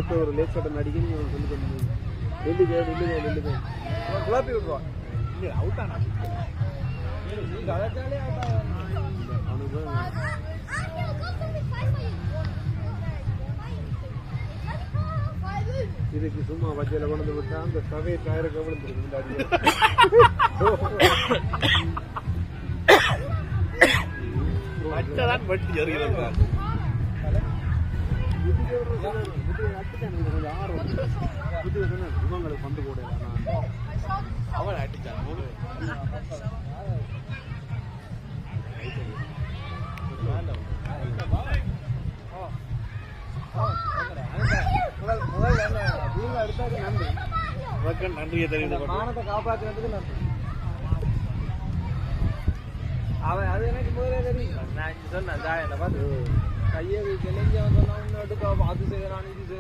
அடுத்த ஒரு லேட் ஷாட்டை நடிக்கணும் சொல்லி நில்லுங்க குழப்பி விட்ருவான் அவுட் ஆனா இதுக்கு சும்மா வஜ்ஜையில கொண்டு விட்டா அந்த சவே டயரை கவனிச்சிருக்கு வட்டி அறிகிறார் இவங்களுக்கு வந்து கூட அவன் அடிச்சான் நன்றியை தெரிவித்து மானத்தை காப்பாற்றுறதுக்கு நன்றி அவன் அது எனக்கு முதலே தெரியும் நான் சொன்னேன் பார்த்து கையை கிளைஞ்சவன் சொன்னா அது செய்யறான் இது